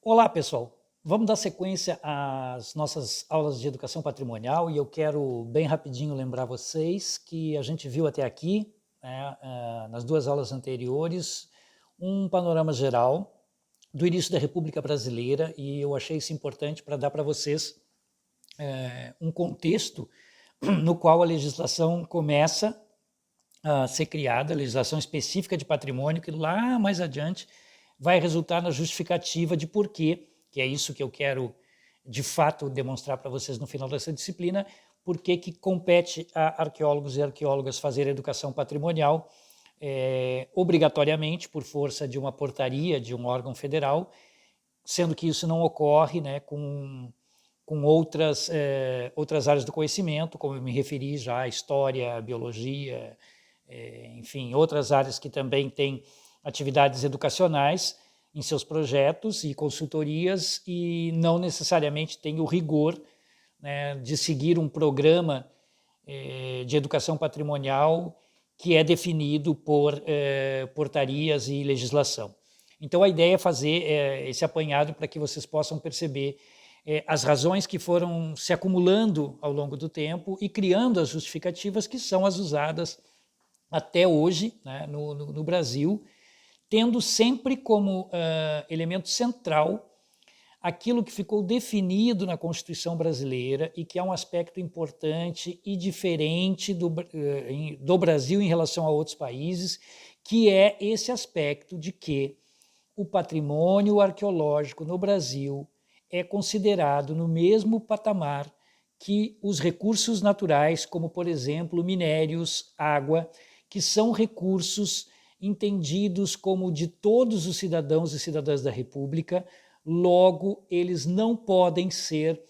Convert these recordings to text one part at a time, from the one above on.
Olá, pessoal. Vamos dar sequência às nossas aulas de educação patrimonial e eu quero bem rapidinho lembrar vocês que a gente viu até aqui, né, nas duas aulas anteriores, um panorama geral do início da República Brasileira e eu achei isso importante para dar para vocês um contexto no qual a legislação começa a ser criada, a legislação específica de patrimônio, que lá mais adiante vai resultar na justificativa de porquê, que é isso que eu quero de fato demonstrar para vocês no final dessa disciplina, por que compete a arqueólogos e arqueólogas fazer educação patrimonial obrigatoriamente por força de uma portaria de um órgão federal, sendo que isso não ocorre, né, com outras áreas do conhecimento, como eu me referi já, história, biologia, enfim, outras áreas que também têm atividades educacionais em seus projetos e consultorias e não necessariamente tem o rigor, né, de seguir um programa de educação patrimonial que é definido por portarias e legislação. Então a ideia é fazer esse apanhado para que vocês possam perceber as razões que foram se acumulando ao longo do tempo e criando as justificativas que são as usadas até hoje, né, no Brasil, tendo sempre como elemento central aquilo que ficou definido na Constituição brasileira e que é um aspecto importante e diferente do Brasil em relação a outros países, que é esse aspecto de que o patrimônio arqueológico no Brasil é considerado no mesmo patamar que os recursos naturais, como, por exemplo, minérios, água, que são recursos entendidos como de todos os cidadãos e cidadãs da República, logo eles não podem ser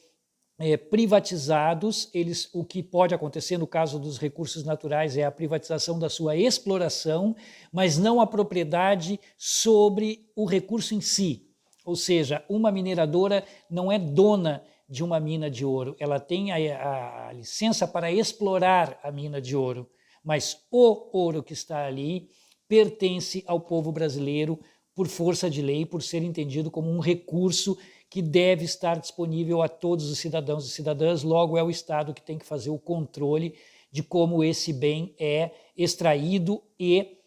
privatizados. O que pode acontecer no caso dos recursos naturais é a privatização da sua exploração, mas não a propriedade sobre o recurso em si. Ou seja, uma mineradora não é dona de uma mina de ouro, ela tem a licença para explorar a mina de ouro, mas o ouro que está ali pertence ao povo brasileiro por força de lei, por ser entendido como um recurso que deve estar disponível a todos os cidadãos e cidadãs, logo é o Estado que tem que fazer o controle de como esse bem é extraído e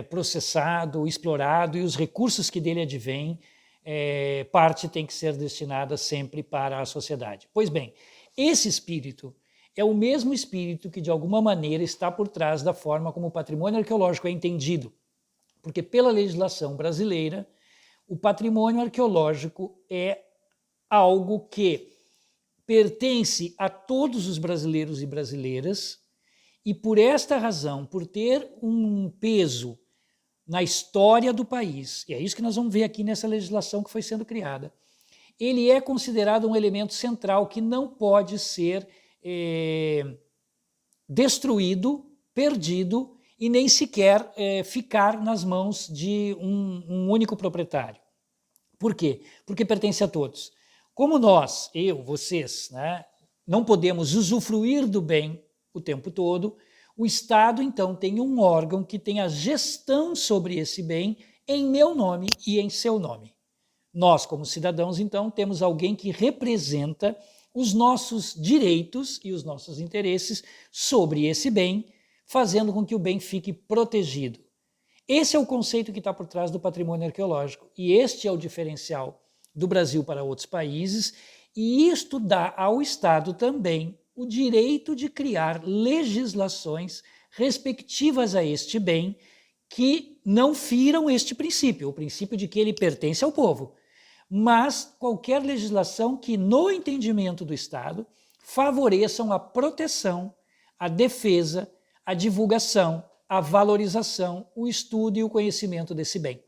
processado, explorado, e os recursos que dele advêm, parte tem que ser destinada sempre para a sociedade. Pois bem, esse espírito é o mesmo espírito que, de alguma maneira, está por trás da forma como o patrimônio arqueológico é entendido. Porque, pela legislação brasileira, o patrimônio arqueológico é algo que pertence a todos os brasileiros e brasileiras e, por esta razão, por ter um peso na história do país, e é isso que nós vamos ver aqui nessa legislação que foi sendo criada, ele é considerado um elemento central que não pode ser destruído, perdido e nem sequer ficar nas mãos de um único proprietário. Por quê? Porque pertence a todos. Como nós, eu, vocês, né, não podemos usufruir do bem o tempo todo, o Estado, então, tem um órgão que tem a gestão sobre esse bem em meu nome e em seu nome. Nós, como cidadãos, então, temos alguém que representa os nossos direitos e os nossos interesses sobre esse bem, fazendo com que o bem fique protegido. Esse é o conceito que está por trás do patrimônio arqueológico e este é o diferencial do Brasil para outros países, e isto dá ao Estado também o direito de criar legislações respectivas a este bem que não firam este princípio, o princípio de que ele pertence ao povo, mas qualquer legislação que, no entendimento do Estado, favoreçam a proteção, a defesa, a divulgação, a valorização, o estudo e o conhecimento desse bem.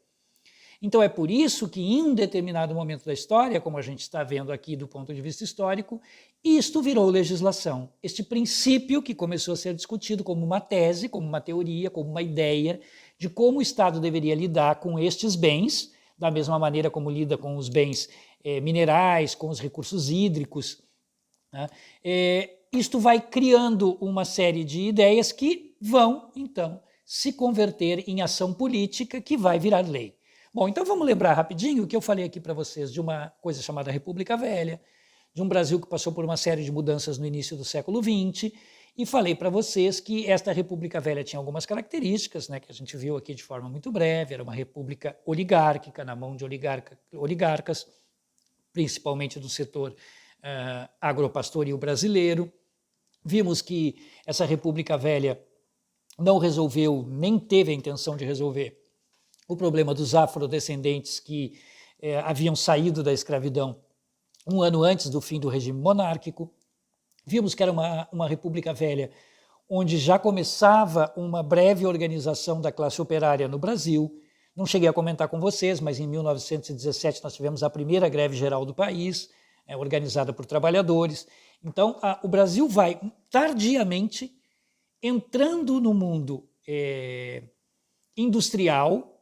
Então é por isso que em um determinado momento da história, como a gente está vendo aqui do ponto de vista histórico, isto virou legislação. Este princípio que começou a ser discutido como uma tese, como uma teoria, como uma ideia de como o Estado deveria lidar com estes bens, da mesma maneira como lida com os bens minerais, com os recursos hídricos, né? Isto vai criando uma série de ideias que vão, então, se converter em ação política que vai virar lei. Bom, então vamos lembrar rapidinho o que eu falei aqui para vocês de uma coisa chamada República Velha, de um Brasil que passou por uma série de mudanças no início do século XX, e falei para vocês que esta República Velha tinha algumas características, né, que a gente viu aqui de forma muito breve. Era uma república oligárquica, na mão de oligarcas, principalmente do setor agropastoril brasileiro. Vimos que essa República Velha não resolveu, nem teve a intenção de resolver, o problema dos afrodescendentes que haviam saído da escravidão um ano antes do fim do regime monárquico. Vimos que era uma República Velha onde já começava uma breve organização da classe operária no Brasil. Não cheguei a comentar com vocês, mas em 1917 nós tivemos a primeira greve geral do país, organizada por trabalhadores. Então, o Brasil vai tardiamente entrando no mundo industrial.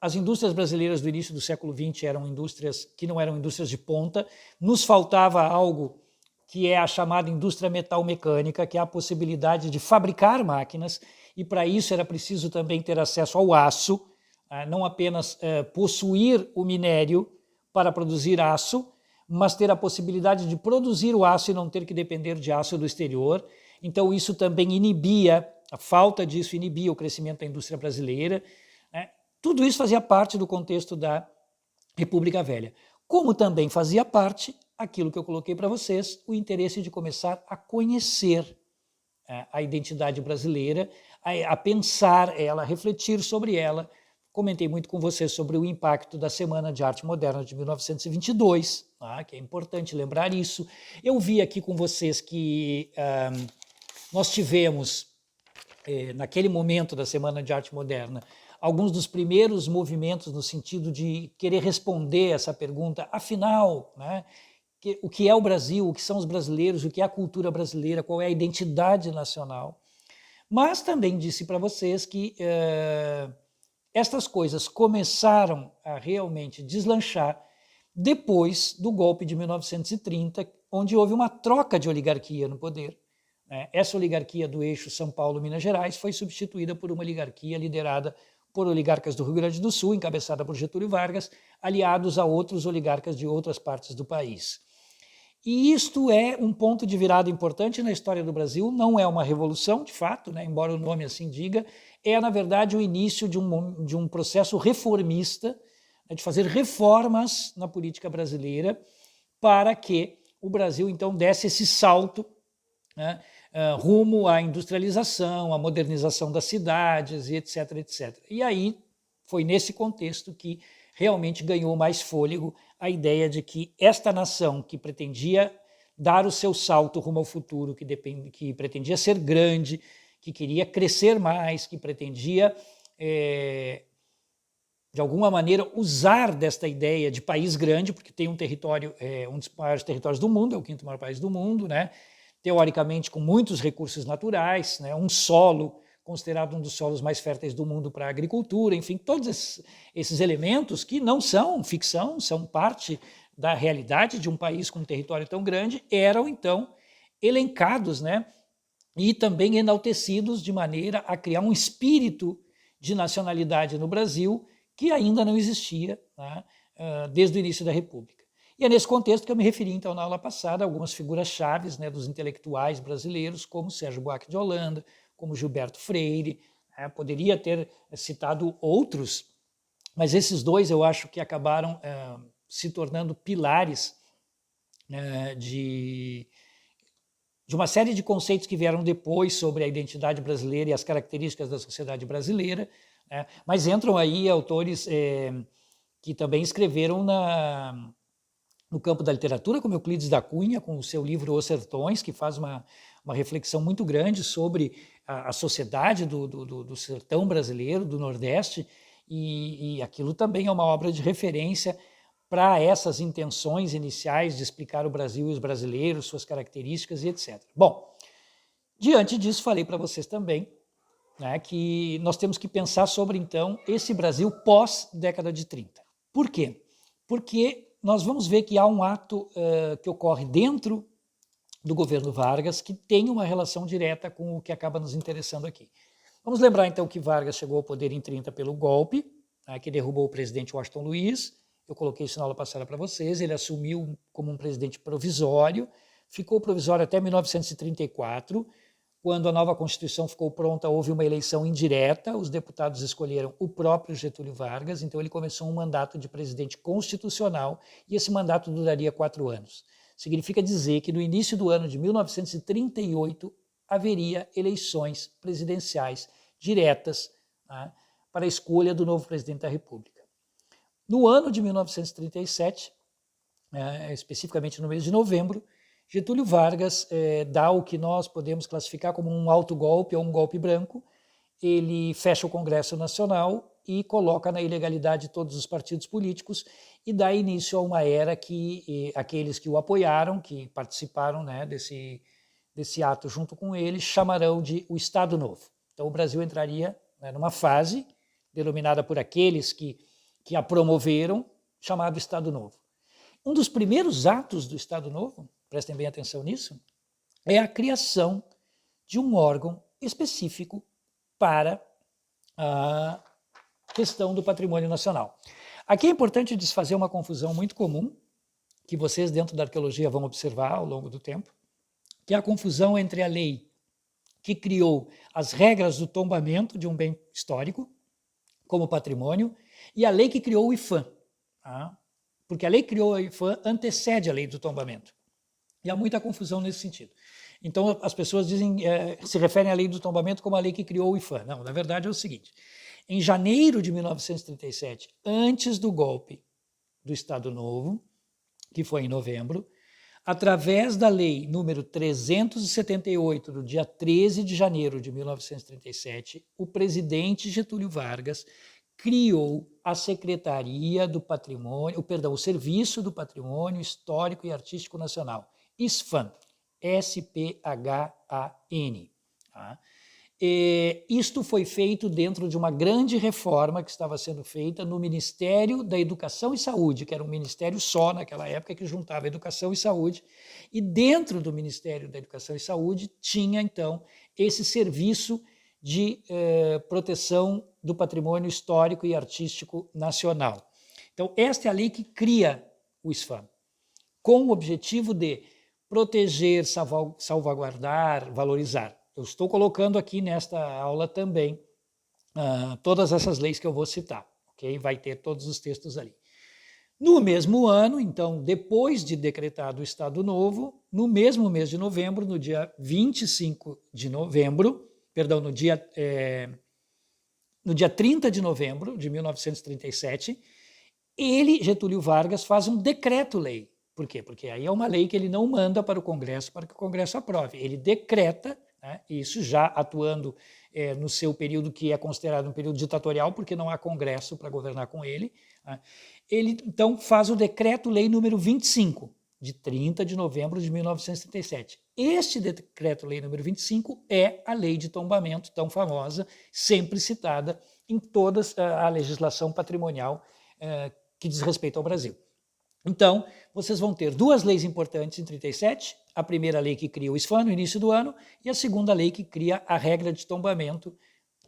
As indústrias brasileiras do início do século XX eram indústrias que não eram indústrias de ponta. Nos faltava algo que é a chamada indústria metal-mecânica, que é a possibilidade de fabricar máquinas, e para isso era preciso também ter acesso ao aço, não apenas possuir o minério para produzir aço, mas ter a possibilidade de produzir o aço e não ter que depender de aço do exterior. Então isso também inibia, a falta disso inibia o crescimento da indústria brasileira. Tudo isso fazia parte do contexto da República Velha. Como também fazia parte aquilo que eu coloquei para vocês, o interesse de começar a conhecer a identidade brasileira, a pensar ela, a refletir sobre ela. Comentei muito com vocês sobre o impacto da Semana de Arte Moderna de 1922, que é importante lembrar isso. Eu vi aqui com vocês que nós tivemos, naquele momento da Semana de Arte Moderna, alguns dos primeiros movimentos no sentido de querer responder essa pergunta, afinal, o que é o Brasil, o que são os brasileiros, o que é a cultura brasileira, qual é a identidade nacional. Mas também disse para vocês que estas coisas começaram a realmente deslanchar depois do golpe de 1930, onde houve uma troca de oligarquia no poder. Essa oligarquia do eixo São Paulo-Minas Gerais foi substituída por uma oligarquia liderada por oligarcas do Rio Grande do Sul, encabeçada por Getúlio Vargas, aliados a outros oligarcas de outras partes do país. E isto é um ponto de virada importante na história do Brasil. Não é uma revolução, de fato, embora o nome assim diga, é, na verdade, o início de um processo reformista, de fazer reformas na política brasileira para que o Brasil, então, desse esse salto rumo à industrialização, à modernização das cidades, e etc, etc. E aí foi nesse contexto que realmente ganhou mais fôlego a ideia de que esta nação que pretendia dar o seu salto rumo ao futuro, que pretendia ser grande, que queria crescer mais, que pretendia, de alguma maneira, usar desta ideia de país grande, porque tem um território, um dos maiores territórios do mundo, é o quinto maior país do mundo, teoricamente com muitos recursos naturais, um solo considerado um dos solos mais férteis do mundo para a agricultura, enfim, todos esses elementos que não são ficção, são parte da realidade de um país com um território tão grande, eram então elencados, e também enaltecidos de maneira a criar um espírito de nacionalidade no Brasil que ainda não existia desde o início da República. E é nesse contexto que eu me referi, então, na aula passada, a algumas figuras chaves dos intelectuais brasileiros, como Sérgio Buarque de Holanda, como Gilberto Freire. Poderia ter citado outros, mas esses dois eu acho que acabaram se tornando pilares de uma série de conceitos que vieram depois sobre a identidade brasileira e as características da sociedade brasileira, mas entram aí autores que também escreveram no campo da literatura, como Euclides da Cunha, com o seu livro Os Sertões, que faz uma reflexão muito grande sobre a sociedade do sertão brasileiro, do Nordeste, e aquilo também é uma obra de referência para essas intenções iniciais de explicar o Brasil e os brasileiros, suas características e etc. Bom, diante disso, falei para vocês também que nós temos que pensar sobre, então, esse Brasil pós-década de 30. Por quê? Porque nós vamos ver que há um ato que ocorre dentro do governo Vargas que tem uma relação direta com o que acaba nos interessando aqui. Vamos lembrar, então, que Vargas chegou ao poder em 30 pelo golpe, que derrubou o presidente Washington Luiz. Eu coloquei isso na aula passada para vocês. Ele assumiu como um presidente provisório, ficou provisório até 1934. Quando a nova Constituição ficou pronta, houve uma eleição indireta, os deputados escolheram o próprio Getúlio Vargas, então ele começou um mandato de presidente constitucional e esse mandato duraria 4 anos. Significa dizer que no início do ano de 1938 haveria eleições presidenciais diretas, tá, para a escolha do novo presidente da República. No ano de 1937, especificamente no mês de novembro, Getúlio Vargas dá o que nós podemos classificar como um autogolpe ou um golpe branco. Ele fecha o Congresso Nacional e coloca na ilegalidade todos os partidos políticos e dá início a uma era que aqueles que o apoiaram, que participaram, né, desse ato junto com ele, chamarão de o Estado Novo. Então o Brasil entraria, né, numa fase denominada por aqueles que a promoveram, chamado Estado Novo. Um dos primeiros atos do Estado Novo, prestem bem atenção nisso, é a criação de um órgão específico para a questão do patrimônio nacional. Aqui é importante desfazer uma confusão muito comum, que vocês dentro da arqueologia vão observar ao longo do tempo, que é a confusão entre a lei que criou as regras do tombamento de um bem histórico, como patrimônio, e a lei que criou o IPHAN. Tá? Porque a lei que criou o IPHAN antecede a lei do tombamento. E há muita confusão nesse sentido. Então, as pessoas se referem à lei do tombamento como a lei que criou o IPHAN. Não, na verdade é o seguinte. Em janeiro de 1937, antes do golpe do Estado Novo, que foi em novembro, através da lei número 378, do dia 13 de janeiro de 1937, o presidente Getúlio Vargas criou a Secretaria do Patrimônio, o Serviço do Patrimônio Histórico e Artístico Nacional, SPHAN, S-P-H-A-N. Tá? Isto foi feito dentro de uma grande reforma que estava sendo feita no Ministério da Educação e Saúde, que era um ministério só naquela época que juntava educação e saúde, e dentro do Ministério da Educação e Saúde tinha então esse serviço de proteção do patrimônio histórico e artístico nacional. Então, esta é a lei que cria o SPHAN, com o objetivo de proteger, salvaguardar, valorizar. Eu estou colocando aqui nesta aula também todas essas leis que eu vou citar, ok? Vai ter todos os textos ali. No mesmo ano, então, depois de decretado o Estado Novo, no mesmo mês de novembro, no dia 25 de novembro, perdão, no dia 30 de novembro de 1937, Getúlio Vargas, faz um decreto-lei. Por quê? Porque aí é uma lei que ele não manda para o Congresso para que o Congresso aprove. Ele decreta, né, isso já atuando no seu período que é considerado um período ditatorial, porque não há Congresso para governar com ele. Né, ele, então, faz o decreto-lei número 25, de 30 de novembro de 1937. Este decreto-lei número 25 é a lei de tombamento, tão famosa, sempre citada em toda a legislação patrimonial que diz respeito ao Brasil. Então, vocês vão ter duas leis importantes em 37, a primeira lei que cria o SPHAN no início do ano e a segunda lei que cria a regra de tombamento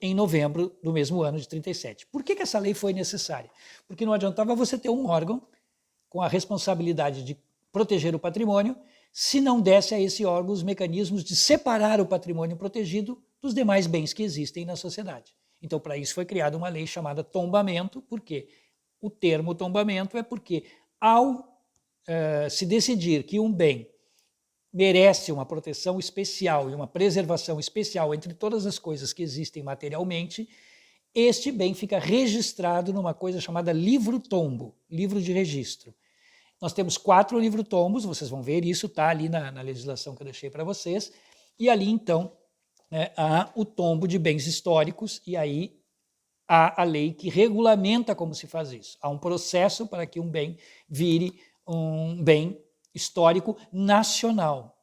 em novembro do mesmo ano de 37. Por que essa lei foi necessária? Porque não adiantava você ter um órgão com a responsabilidade de proteger o patrimônio se não desse a esse órgão os mecanismos de separar o patrimônio protegido dos demais bens que existem na sociedade. Então, para isso foi criada uma lei chamada tombamento, porque o termo tombamento é porque ao se decidir que um bem merece uma proteção especial e uma preservação especial entre todas as coisas que existem materialmente, este bem fica registrado numa coisa chamada livro-tombo, livro de registro. Nós temos 4 livro-tombos, vocês vão ver isso, está ali na legislação que eu deixei para vocês, e ali então há o tombo de bens históricos, e aí há a lei que regulamenta como se faz isso. Há um processo para que um bem vire um bem histórico nacional.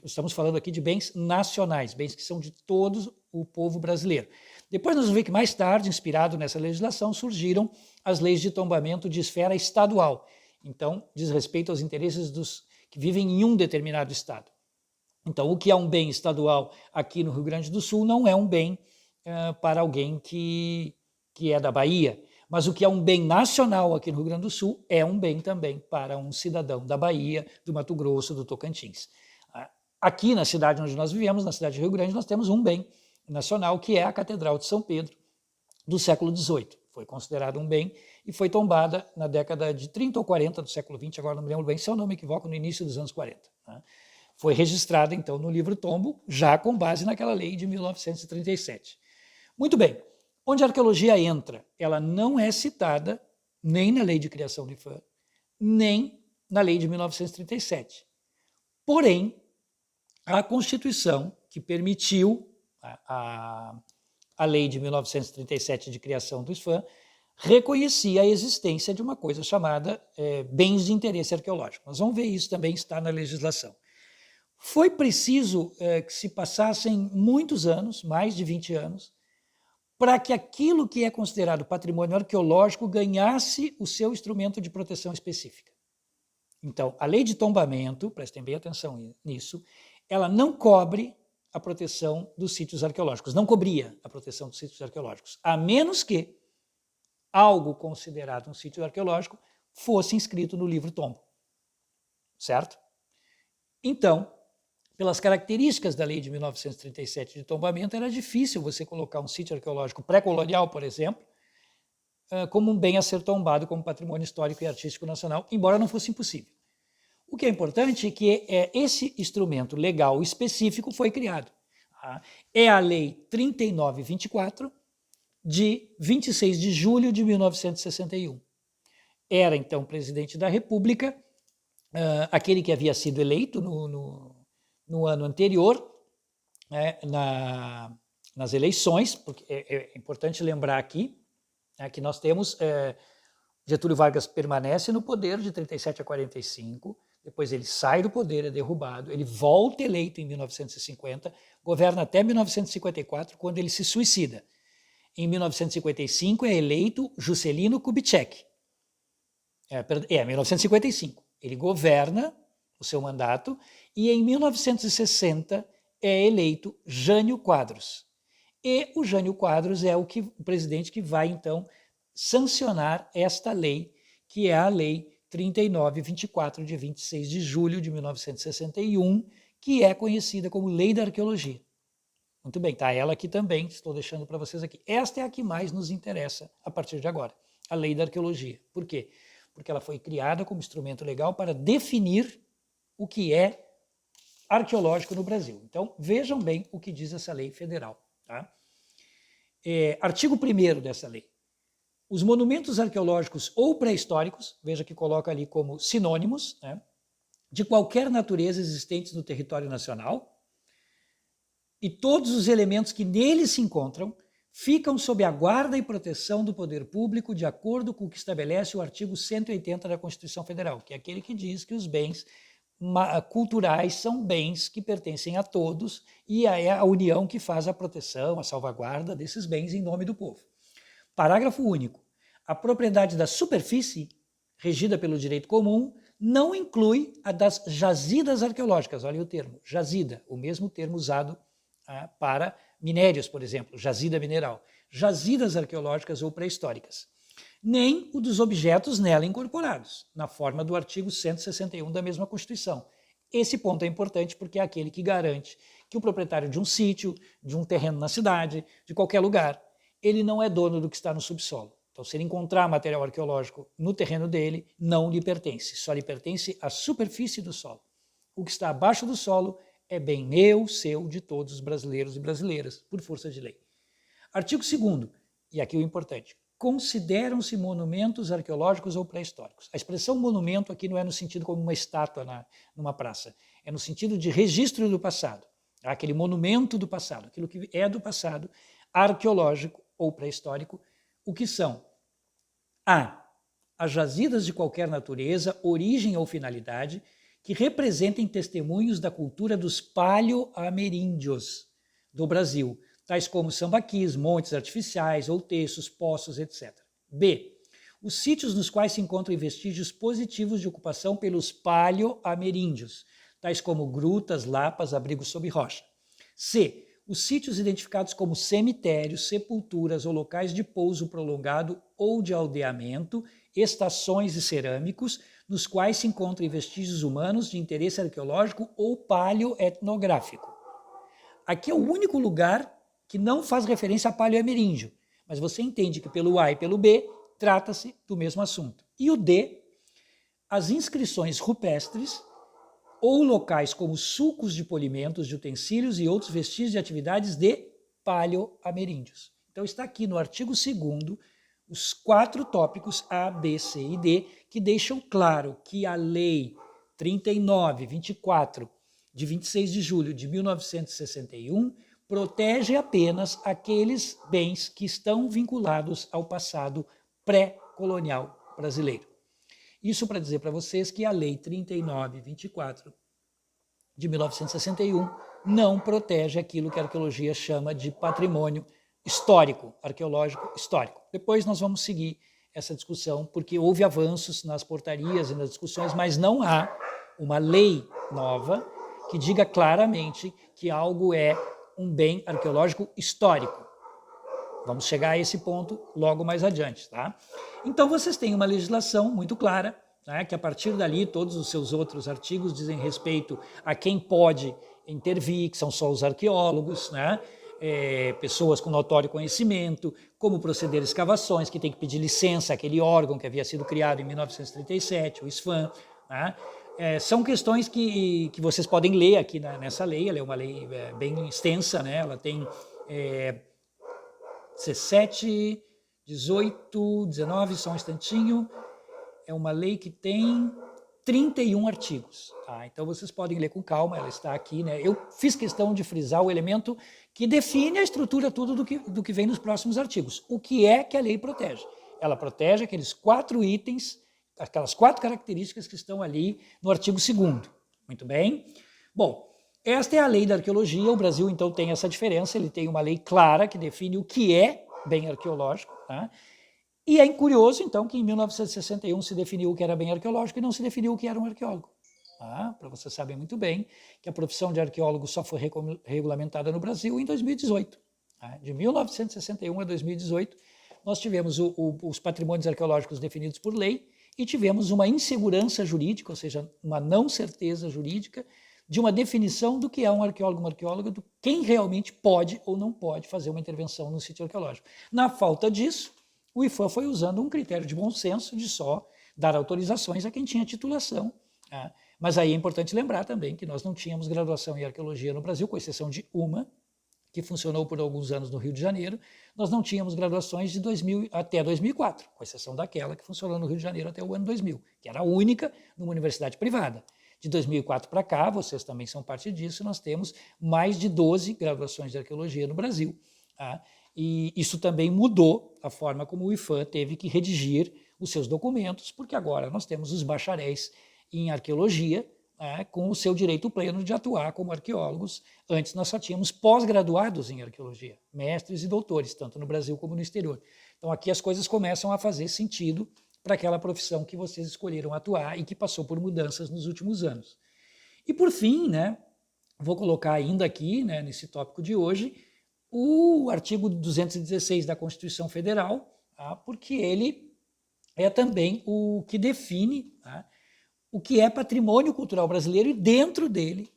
Estamos falando aqui de bens nacionais, bens que são de todo o povo brasileiro. Depois nós vamos ver que mais tarde, inspirado nessa legislação, surgiram as leis de tombamento de esfera estadual. Então, diz respeito aos interesses dos que vivem em um determinado estado. Então, o que é um bem estadual aqui no Rio Grande do Sul não é um bem para alguém que é da Bahia, Mas o que é um bem nacional aqui no Rio Grande do Sul é um bem também para um cidadão da Bahia, do Mato Grosso, do Tocantins. Aqui na cidade onde nós vivemos, na cidade de Rio Grande, nós temos um bem nacional, que é a Catedral de São Pedro, do século XVIII. Foi considerada um bem e foi tombada na década de 30 ou 40 do século XX, agora não me lembro bem, se eu não me equivoco, no início dos anos 40. Foi registrada, então, no livro tombo, já com base naquela lei de 1937. Muito bem, onde a arqueologia entra, ela não é citada nem na lei de criação do IPHAN, nem na lei de 1937. Porém, a Constituição, que permitiu a lei de 1937 de criação do IPHAN, reconhecia a existência de uma coisa chamada bens de interesse arqueológico. Nós vamos ver isso também está na legislação. Foi preciso que se passassem muitos anos, mais de 20 anos, para que aquilo que é considerado patrimônio arqueológico ganhasse o seu instrumento de proteção específica. Então, a lei de tombamento, prestem bem atenção nisso, ela não cobre a proteção dos sítios arqueológicos, não cobria a proteção dos sítios arqueológicos, a menos que algo considerado um sítio arqueológico fosse inscrito no livro tombo, certo? Então, pelas características da lei de 1937 de tombamento, era difícil você colocar um sítio arqueológico pré-colonial, por exemplo, como um bem a ser tombado como patrimônio histórico e artístico nacional, embora não fosse impossível. O que é importante é que esse instrumento legal específico foi criado. É a Lei 3924, de 26 de julho de 1961. Era, então, presidente da República, aquele que havia sido eleito no ano anterior, nas eleições, porque é importante lembrar aqui que nós temos Getúlio Vargas permanece no poder de 37 a 45, depois ele sai do poder, é derrubado, ele volta eleito em 1950, governa até 1954, quando ele se suicida. Em 1955 é eleito Juscelino Kubitschek. 1955. Ele governa o seu mandato e em 1960 é eleito Jânio Quadros. E o Jânio Quadros é o presidente que vai, então, sancionar esta lei, que é a Lei 3924, de 26 de julho de 1961, que é conhecida como Lei da Arqueologia. Muito bem, está ela aqui também, estou deixando para vocês aqui. Esta é a que mais nos interessa a partir de agora, a Lei da Arqueologia. Por quê? Porque ela foi criada como instrumento legal para definir o que é arqueológico no Brasil. Então, vejam bem o que diz essa lei federal. Tá? Artigo 1º dessa lei. Os monumentos arqueológicos ou pré-históricos, veja que coloca ali como sinônimos, né, de qualquer natureza existentes no território nacional, e todos os elementos que neles se encontram ficam sob a guarda e proteção do poder público de acordo com o que estabelece o artigo 180 da Constituição Federal, que é aquele que diz que os bens culturais são bens que pertencem a todos e é a União que faz a proteção, a salvaguarda desses bens em nome do povo. Parágrafo único. A propriedade da superfície, regida pelo direito comum, não inclui a das jazidas arqueológicas. Olha o termo, jazida, o mesmo termo usado para minérios, por exemplo, jazida mineral. Jazidas arqueológicas ou pré-históricas. Nem o dos objetos nela incorporados, na forma do artigo 161 da mesma Constituição. Esse ponto é importante porque é aquele que garante que o proprietário de um sítio, de um terreno na cidade, de qualquer lugar, ele não é dono do que está no subsolo. Então, se ele encontrar material arqueológico no terreno dele, não lhe pertence, só lhe pertence a superfície do solo. O que está abaixo do solo é bem meu, seu, de todos os brasileiros e brasileiras, por força de lei. Artigo 2º, e aqui o importante, consideram-se monumentos arqueológicos ou pré-históricos. A expressão monumento aqui não é no sentido como uma estátua numa praça, é no sentido de registro do passado, aquele monumento do passado, aquilo que é do passado, arqueológico ou pré-histórico, o que são as jazidas de qualquer natureza, origem ou finalidade, que representem testemunhos da cultura dos paleo-ameríndios do Brasil, tais como sambaquis, montes artificiais, outeiços, poços, etc. B. Os sítios nos quais se encontram vestígios positivos de ocupação pelos paleo-ameríndios, tais como grutas, lapas, abrigos sob rocha. C. os sítios identificados como cemitérios, sepulturas ou locais de pouso prolongado ou de aldeamento, estações e cerâmicos, nos quais se encontram vestígios humanos de interesse arqueológico ou paleoetnográfico. Aqui é o único lugar que não faz referência a paleoameríndio, mas você entende que pelo A e pelo B trata-se do mesmo assunto. E o D, as inscrições rupestres ou locais como sulcos de polimentos, de utensílios e outros vestígios de atividades de paleoameríndios. Então está aqui no artigo 2º os 4 tópicos A, B, C e D que deixam claro que a Lei 39.24 de 26 de julho de 1961 protege apenas aqueles bens que estão vinculados ao passado pré-colonial brasileiro. Isso para dizer para vocês que a Lei 39.24 de 1961 não protege aquilo que a arqueologia chama de patrimônio histórico, arqueológico histórico. Depois nós vamos seguir essa discussão, porque houve avanços nas portarias e nas discussões, mas não há uma lei nova que diga claramente que algo é um bem arqueológico histórico. Vamos chegar a esse ponto logo mais adiante, tá? Então vocês têm uma legislação muito clara, né, que a partir dali todos os seus outros artigos dizem respeito a quem pode intervir, que são só os arqueólogos, né, pessoas com notório conhecimento, como proceder escavações, que tem que pedir licença àquele órgão que havia sido criado em 1937, o SFAM, né? São questões que vocês podem ler aqui nessa lei. Ela é uma lei bem extensa, né? Ela tem 17, 18, 19, só um instantinho. É uma lei que tem 31 artigos. Tá? Então vocês podem ler com calma, ela está aqui. Né? Eu fiz questão de frisar o elemento que define a estrutura toda do que vem nos próximos artigos. O que é que a lei protege? Ela protege aqueles 4 itens, aquelas 4 características que estão ali no artigo 2º. Muito bem? Bom, esta é a lei da arqueologia. O Brasil, então, tem essa diferença. Ele tem uma lei clara que define o que é bem arqueológico. Tá? E é curioso, então, que em 1961 se definiu o que era bem arqueológico e não se definiu o que era um arqueólogo. Para vocês sabem muito bem que a profissão de arqueólogo só foi regulamentada no Brasil em 2018. De 1961 a 2018, nós tivemos os patrimônios arqueológicos definidos por lei e tivemos uma insegurança jurídica, ou seja, uma não certeza jurídica de uma definição do que é um arqueólogo, uma arqueóloga, do quem realmente pode ou não pode fazer uma intervenção no sítio arqueológico. Na falta disso, o IPHAN foi usando um critério de bom senso de só dar autorizações a quem tinha titulação. Mas aí é importante lembrar também que nós não tínhamos graduação em arqueologia no Brasil, com exceção de uma, que funcionou por alguns anos no Rio de Janeiro. Nós não tínhamos graduações de 2000 até 2004, com exceção daquela que funcionou no Rio de Janeiro até o ano 2000, que era a única numa universidade privada. De 2004 para cá, vocês também são parte disso, nós temos mais de 12 graduações de arqueologia no Brasil. E isso também mudou a forma como o IPHAN teve que redigir os seus documentos, porque agora nós temos os bacharéis em arqueologia, com o seu direito pleno de atuar como arqueólogos. Antes nós só tínhamos pós-graduados em arqueologia, mestres e doutores, tanto no Brasil como no exterior. Então aqui as coisas começam a fazer sentido para aquela profissão que vocês escolheram atuar e que passou por mudanças nos últimos anos. E por fim, né, vou colocar ainda aqui, né, nesse tópico de hoje, o artigo 216 da Constituição Federal, porque ele é também o que define o que é patrimônio cultural brasileiro e dentro dele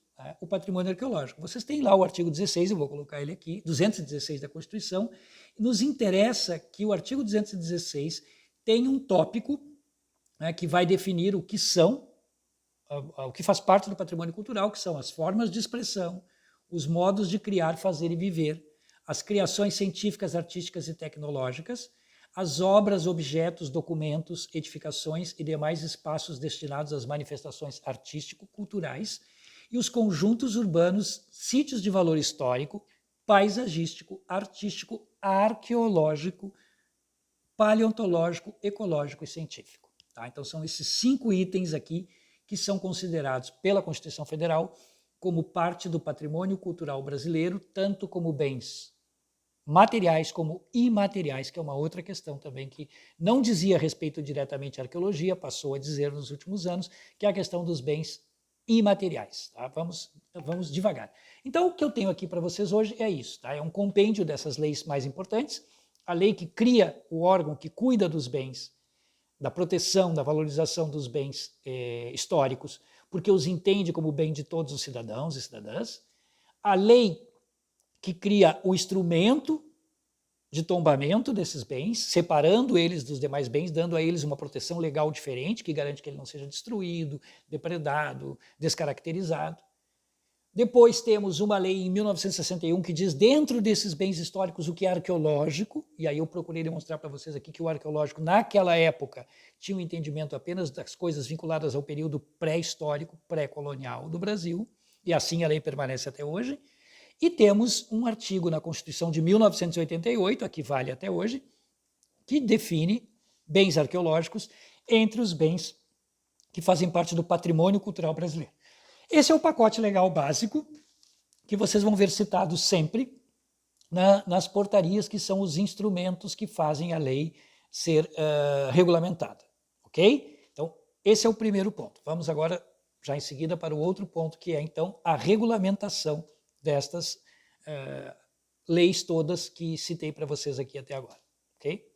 o patrimônio arqueológico. Vocês têm lá o artigo 16, eu vou colocar ele aqui, 216 da Constituição. Nos interessa que o artigo 216 tem um tópico que vai definir o que são, o que faz parte do patrimônio cultural, que são as formas de expressão, os modos de criar, fazer e viver, as criações científicas, artísticas e tecnológicas, as obras, objetos, documentos, edificações e demais espaços destinados às manifestações artístico-culturais e os conjuntos urbanos, sítios de valor histórico, paisagístico, artístico, arqueológico, paleontológico, ecológico e científico. Então são esses 5 itens aqui que são considerados pela Constituição Federal como parte do patrimônio cultural brasileiro, tanto como bens materiais como imateriais, que é uma outra questão também que não dizia respeito diretamente à arqueologia, passou a dizer nos últimos anos, que é a questão dos bens imateriais. Tá? Vamos devagar. Então, o que eu tenho aqui para vocês hoje é isso. Tá? É um compêndio dessas leis mais importantes. A lei que cria o órgão que cuida dos bens, da proteção, da valorização dos bens históricos, porque os entende como bem de todos os cidadãos e cidadãs. A lei que cria o instrumento de tombamento desses bens, separando eles dos demais bens, dando a eles uma proteção legal diferente, que garante que ele não seja destruído, depredado, descaracterizado. Depois temos uma lei em 1961 que diz dentro desses bens históricos o que é arqueológico, e aí eu procurei demonstrar para vocês aqui que o arqueológico naquela época tinha um entendimento apenas das coisas vinculadas ao período pré-histórico, pré-colonial do Brasil, e assim a lei permanece até hoje. E temos um artigo na Constituição de 1988, aqui vale até hoje, que define bens arqueológicos entre os bens que fazem parte do patrimônio cultural brasileiro. Esse é o pacote legal básico que vocês vão ver citado sempre nas portarias, que são os instrumentos que fazem a lei ser regulamentada, ok? Então, esse é o primeiro ponto. Vamos agora, já em seguida, para o outro ponto, que é, então, a regulamentação destas leis todas que citei para vocês aqui até agora, ok?